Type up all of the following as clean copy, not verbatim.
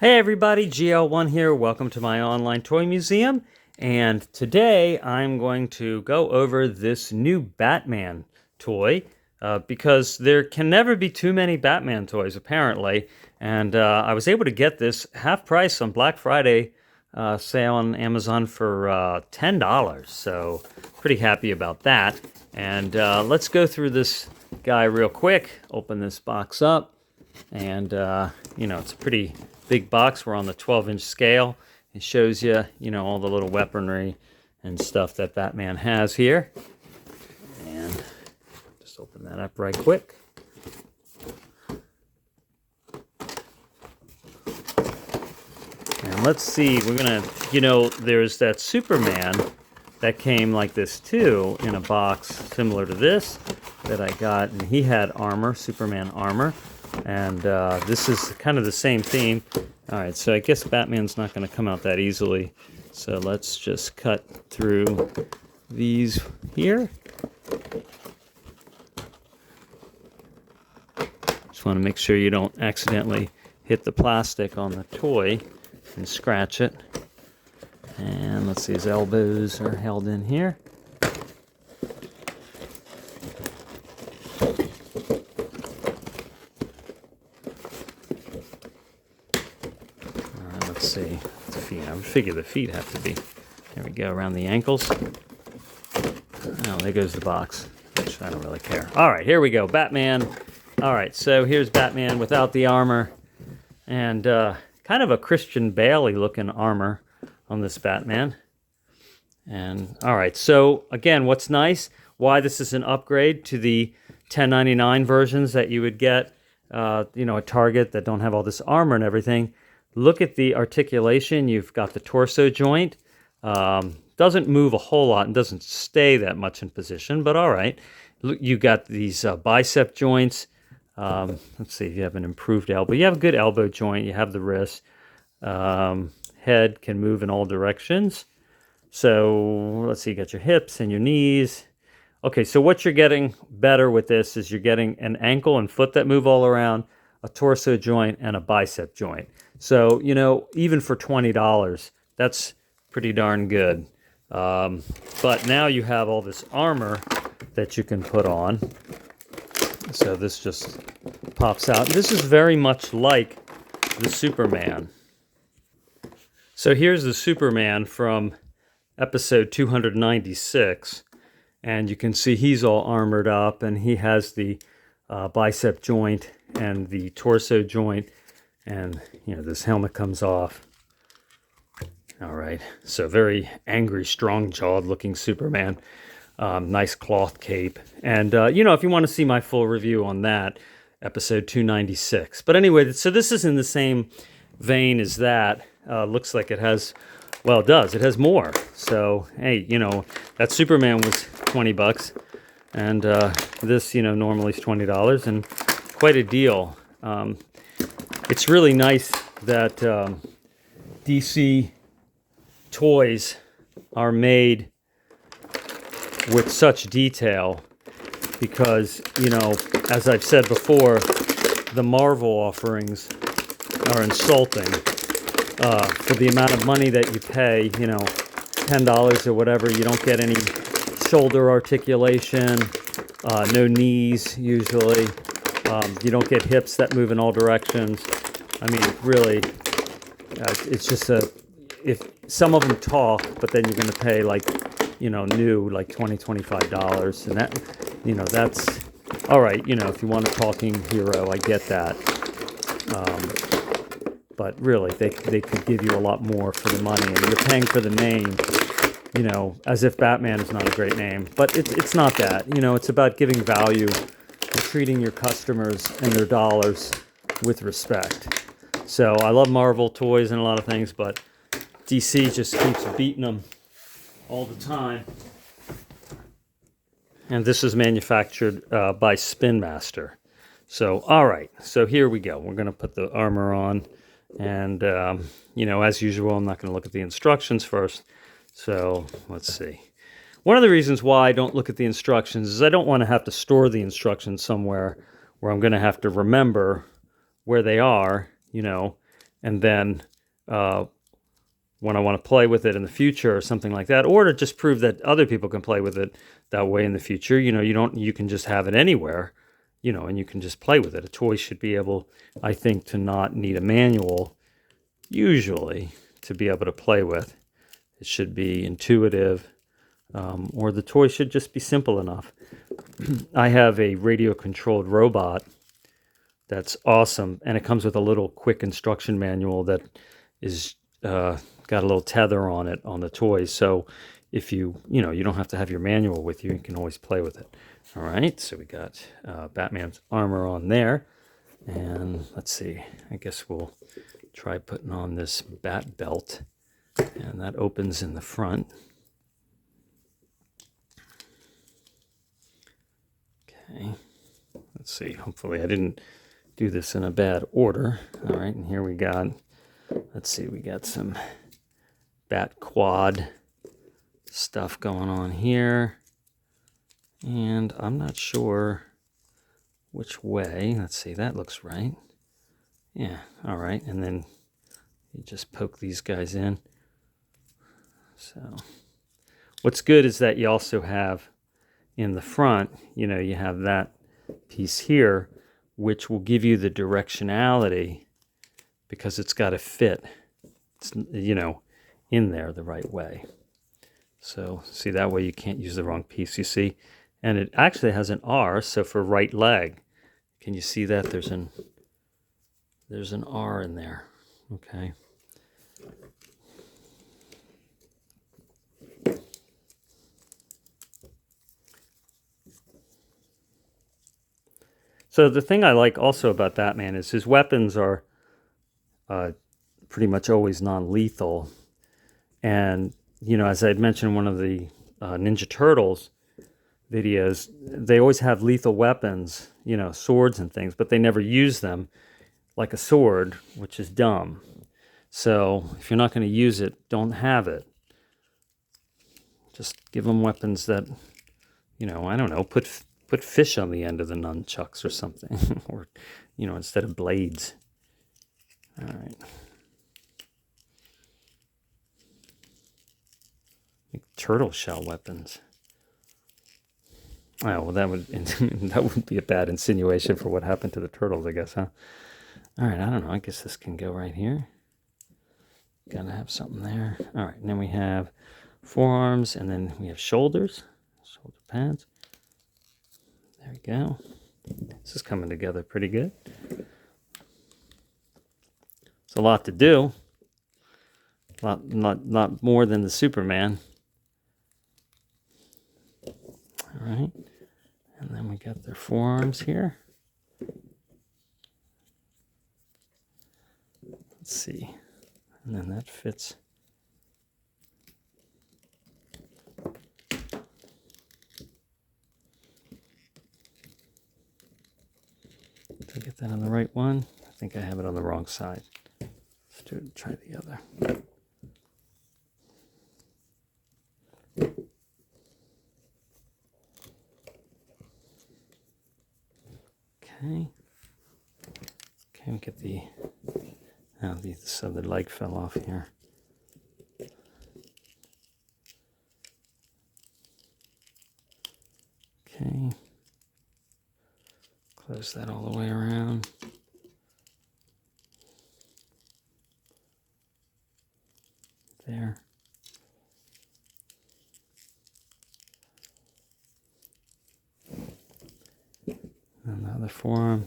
Hey everybody, GL1 here. Welcome to my online toy museum. And today I'm going to go over this new Batman toy because there can never be too many Batman toys apparently. And I was able to get this half price on Black Friday sale on Amazon for $10. So pretty happy about that. And let's go through this guy real quick. Open this box up. And, it's a pretty big box. We're on the 12-inch scale. It shows you, all the little weaponry and stuff that Batman has here. And just open that up right quick. And let's see, we're going to, there's that Superman that came like this too in a box similar to this that I got. And he had armor, Superman armor. And this is kind of the same theme. All right, so I guess Batman's not going to come out that easily. So let's just cut through these here. Just want to make sure you don't accidentally hit the plastic on the toy and scratch it. And let's see, his elbows are held in here. Let's see, the feet. I would figure the feet have to be. There we go, around the ankles. Oh, there goes the box, which I don't really care. All right, here we go, Batman. All right, so here's Batman without the armor. And kind of a Christian Bale-looking armor on this Batman. And all right, so again, what's nice, why this is an upgrade to the $10.99 versions that you would get, at Target that don't have all this armor and everything. Look at the articulation. You've got the torso joint. Doesn't move a whole lot and doesn't stay that much in position, but all right. You got these bicep joints. Let's see if you have an improved elbow. You have a good elbow joint. You have the wrist. Head can move in all directions. So let's see, you got your hips and your knees. Okay, so what you're getting better with this is you're getting an ankle and foot that move all around, a torso joint, and a bicep joint. So, even for $20, that's pretty darn good. But now you have all this armor that you can put on. So this just pops out. This is very much like the Superman. So here's the Superman from episode 296. And you can see he's all armored up, and he has the bicep joint and the torso joint. And, this helmet comes off. All right. So very angry, strong-jawed looking Superman. Nice cloth cape. And, if you want to see my full review on that, episode 296. But anyway, so this is in the same vein as that. Looks like it has, well, it does. It has more. So, hey, that Superman was $20. And this, normally is $20. And quite a deal. It's really nice that DC toys are made with such detail because, as I've said before, the Marvel offerings are insulting for the amount of money that you pay, $10 or whatever. You don't get any shoulder articulation, no knees usually. You don't get hips that move in all directions. I mean, really, it's just if some of them talk, but then you're going to pay like, new, like $20, $25. And that, that's, all right, if you want a talking hero, I get that. But really, they could give you a lot more for the money. And you're paying for the name, as if Batman is not a great name. But it's not that. It's about giving value and treating your customers and their dollars with respect. So I love Marvel toys and a lot of things, but DC just keeps beating them all the time. And this is manufactured by Spin Master. So, all right. So here we go. We're going to put the armor on. And, as usual, I'm not going to look at the instructions first. So let's see. One of the reasons why I don't look at the instructions is I don't want to have to store the instructions somewhere where I'm going to have to remember where they are, and then when I want to play with it in the future or something like that, or to just prove that other people can play with it that way in the future, you can just have it anywhere, and you can just play with it. A toy should be able, I think, to not need a manual usually to be able to play with. It should be intuitive, or the toy should just be simple enough. I have a radio controlled robot that's awesome, and it comes with a little quick instruction manual that is got a little tether on it on the toy. So if you don't have to have your manual with you, you can always play with it. All right, so we got Batman's armor on there, and let's see. I guess we'll try putting on this bat belt, and that opens in the front. Okay, let's see. Hopefully I didn't do this in a bad order. All right, and here we got, let's see, we got some bat quad stuff going on here. And I'm not sure which way. Let's see, that looks right. Yeah, all right. And then you just poke these guys in. So what's good is that you also have in the front, you have that piece here, which will give you the directionality because it's got to fit, in there the right way. So see, that way you can't use the wrong piece, you see. And it actually has an R, so for right leg. Can you see that? There's an R in there. Okay. So the thing I like also about Batman is his weapons are pretty much always non-lethal. And, as I had mentioned in one of the Ninja Turtles videos, they always have lethal weapons, swords and things, but they never use them like a sword, which is dumb. So if you're not going to use it, don't have it. Just give them weapons that, I don't know, put fish on the end of the nunchucks or something, or, instead of blades. All right. Turtle shell weapons. Oh, well, that would be a bad insinuation for what happened to the turtles, I guess, huh? All right, I don't know. I guess this can go right here. Gotta have something there. All right, and then we have forearms, and then we have shoulders, shoulder pads. There we go. This is coming together pretty good. It's a lot to do. Not more than the Superman. All right. And then we got their forearms here. Let's see. And then that fits. Did I get that on the right one? I think I have it on the wrong side. Let's do it. Try the other. Okay. Okay, we get the, so the leg fell off here. Okay. Close that all the way around. There. Another forearm.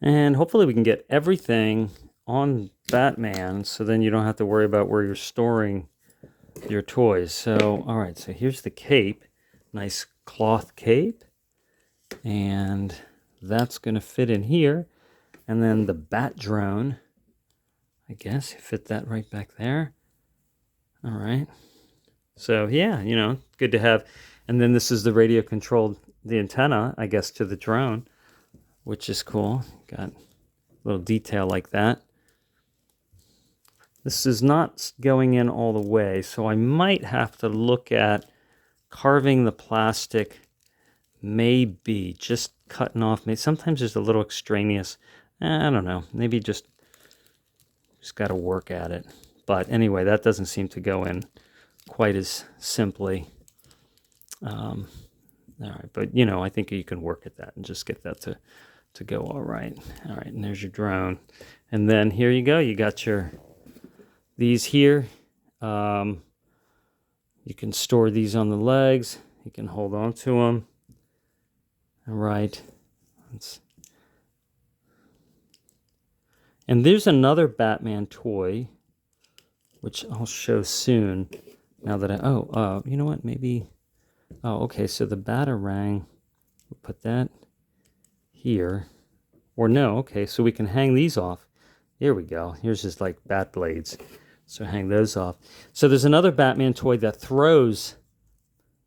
And hopefully we can get everything on Batman so then you don't have to worry about where you're storing your toys. So, all right, so here's the cape. Nice cloth cape. And that's going to fit in here. And then the bat drone, I guess, fit that right back there. All right. So, yeah, good to have. And then this is the radio controlled, the antenna, I guess, to the drone, which is cool. Got a little detail like that. This is not going in all the way, so I might have to look at carving the plastic, maybe just cutting off. Maybe sometimes there's a little extraneous, I don't know, maybe just Just got to work at it. But anyway, that doesn't seem to go in quite as simply. All right, but you know, I think you can work at that and just get that to go all right. All right, and there's your drone. And then here you go. You got these here. You can store these on the legs. You can hold on to them. All right. And there's another Batman toy, which I'll show soon. Now that you know what? Maybe. Oh, okay. So the Batarang, we'll put that here. Or no, okay. So we can hang these off. Here we go. Here's just like bat blades. So hang those off. So there's another Batman toy that throws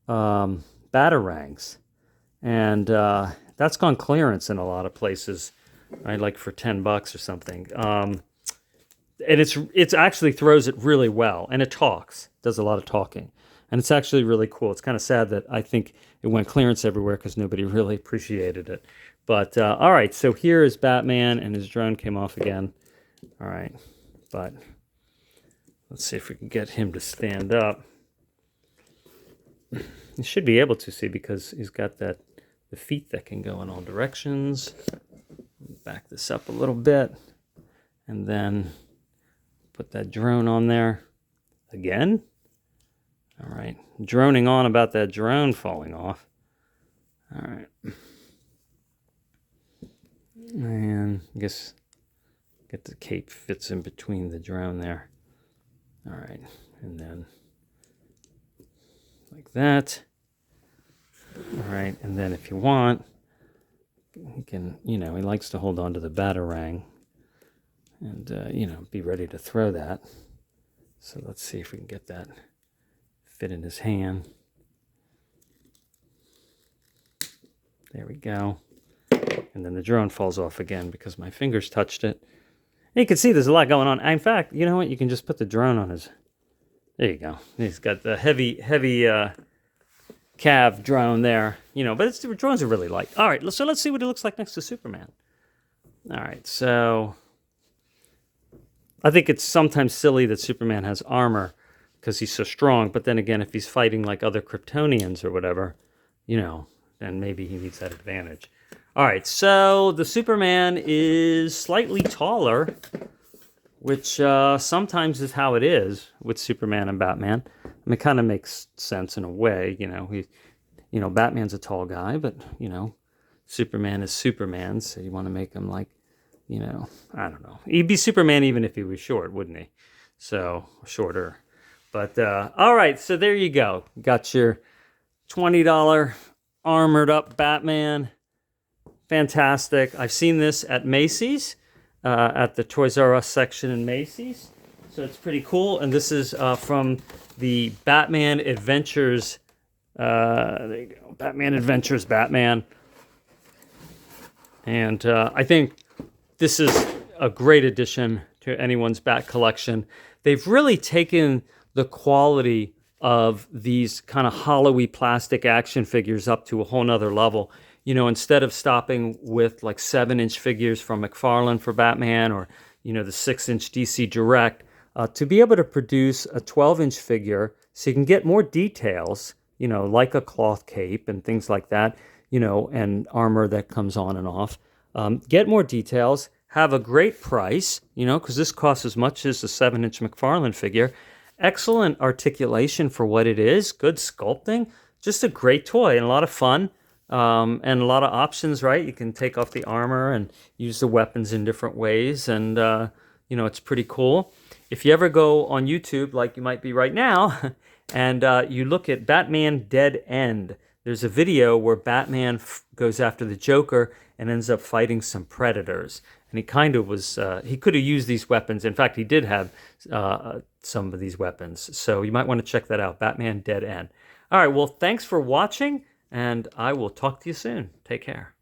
Batarangs. And that's gone clearance in a lot of places, right? Like for $10 or something. And it's actually throws it really well. And it talks. Does a lot of talking. And it's actually really cool. It's kind of sad that I think it went clearance everywhere because nobody really appreciated it. But, all right. So here is Batman, and his drone came off again. All right. But let's see if we can get him to stand up. You should be able to see because he's got the feet that can go in all directions. Back this up a little bit. And then put that drone on there again. All right. Droning on about that drone falling off. All right. And I guess get the cape fits in between the drone there. All right. And then like that. All right. And then if you want, he can, you know, he likes to hold on to the Batarang and, you know, be ready to throw that. So let's see if we can get that fit in his hand. There we go. And then the drone falls off again because my fingers touched it. And you can see there's a lot going on. In fact, you know what? You can just put the drone on his... There you go. He's got the heavy cav drone there. You know, but the drones are really light. All right, so let's see what it looks like next to Superman. All right, so... I think it's sometimes silly that Superman has armor because he's so strong. But then again, if he's fighting like other Kryptonians or whatever, you know, then maybe he needs that advantage. All right, so the Superman is slightly taller, which sometimes is how it is with Superman and Batman. I mean, it kind of makes sense in a way, you know. Batman's a tall guy, but you know, Superman is Superman, so you want to make him like, you know, I don't know. He'd be Superman even if he was short, wouldn't he? So shorter. But all right, so there you go. Got your $20 armored up Batman. Fantastic. I've seen this at Macy's, at the Toys R Us section in Macy's. So it's pretty cool. And this is from the Batman Adventures. There you go. Batman Adventures Batman. And I think this is a great addition to anyone's Bat collection. They've really taken the quality of these kind of hollowy plastic action figures up to a whole nother level. You know, instead of stopping with like 7-inch figures from McFarlane for Batman or, you know, the 6-inch DC Direct, to be able to produce a 12-inch figure so you can get more details, you know, like a cloth cape and things like that, you know, and armor that comes on and off. Get more details, have a great price, you know, because this costs as much as a 7-inch McFarlane figure. Excellent articulation for what it is, good sculpting, just a great toy and a lot of fun. And a lot of options, right? You can take off the armor and use the weapons in different ways. And, you know, it's pretty cool. If you ever go on YouTube, like you might be right now, and you look at Batman Dead End, there's a video where Batman goes after the Joker and ends up fighting some predators. And he kind of was, he could have used these weapons. In fact, he did have some of these weapons. So you might want to check that out, Batman Dead End. All right, well, thanks for watching. And I will talk to you soon. Take care.